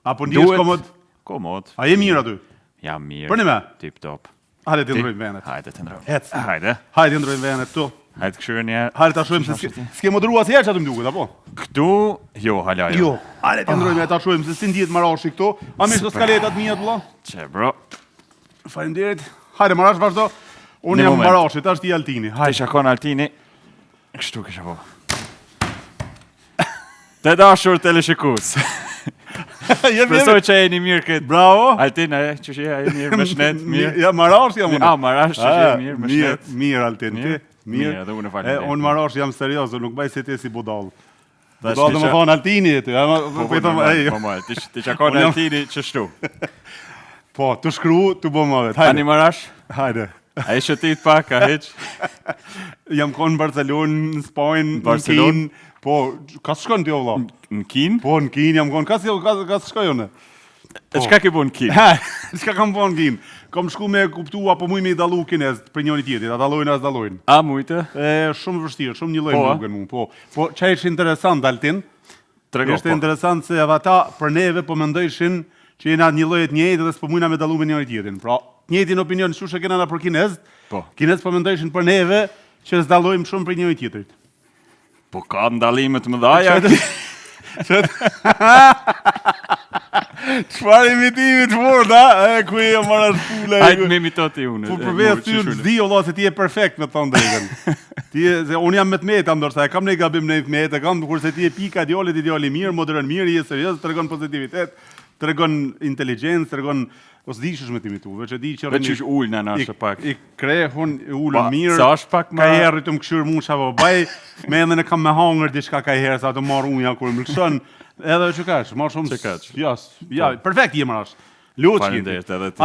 Apo ndihesh komod? Komod. A je mirë aty? Jam mirë. Për një me? Tip top. Hajde të ndrojmë venet. Hajde të ndrojmë. Hec. Hajde. Hajde të ndrojmë venet këtu. Hajde këshyre njerë. Hajde ta shohim se s'ke modrua asnjëherë çatu më duket apo? Këtu, jo, hala jo. Jo. Hajde të ndrojmë ta shohim se si ndihet Marashi këtu. A mish të skaletat mia vëlla? Çe bro. Faleminderit. Hajde Marash vazhdo. Unë jam Marashi, tash ti Altini. Hajde shakon Altini. Kështu kisha po. Të dashur teleshikues. Shpresoj që jeni mirë këtë. Bravo. Altin, që je mirë me shnet, mirë. Ja Marash jam unë. Marash që je mirë me shnet. Mirë Altin, ti. Mirë, edhe unë falenderoj. Unë Marash jam serioz, nuk bëj se ti si budall. Budall do më thon Altini ti. Po them, ti shakon Altini çështu. Po, të shkru, të bo më vetë. Tani Marash? Hajde. A i shëtit pak, a heq? Jam konë në Barcelonë, në Spajnë, në Kinë. Po, ka së shkon t'jo, vla? Në Kinë? Po, në Kinë jam konë. Ka së shkoj, une? E qka ki bo në Kinë? Qka kam bo në Kinë? Kom shku me kuptu, apo muj me i dalu kinez për njëri tjetit. A dalojnë, as dalojnë. A, mujtë? Shumë vështirë, shumë një lojnë duken mu. Po, që ishë interesant, Altin? Ishte interesant se edhe ata për neve po mendojshin që jena një llojet njëjtë dhe s'po mujna me dallu me njëri tjetrin. Pra, njëjtin opinion shushe kena na për kinez. Po. Kinez po mendojshin për neve që s'dallojmë shumë për njëri tjetrit. Po ka ndallime të mëdha. Çfarë imitimi të fortë, a? Ku e marrësh pula? Hajde me imitoti unë. Po përveç ty s'di valla se ti je perfekt me thënë drejtën. Unë jam me të meta, ndoshta e kam ne gabim në të meta, kam kurse ti je pika djalit ideali mirë, modern mirë, je serioz, tregon pozitivitet. Tregon inteligjencë, tregon ose dishesh me timi tu, veç e di që veç ulna na ashtu pak. I krehun, i ulën mirë. Sa është pak më. Ka herë të më këshyr musha po baj, më endën e kam me hangër diçka ka herë sa të marr unja kur më lëshon. Edhe që kaç, më shumë. Që kaç. Ja, perfekt je Marash. Lutje. Faleminderit edhe ti.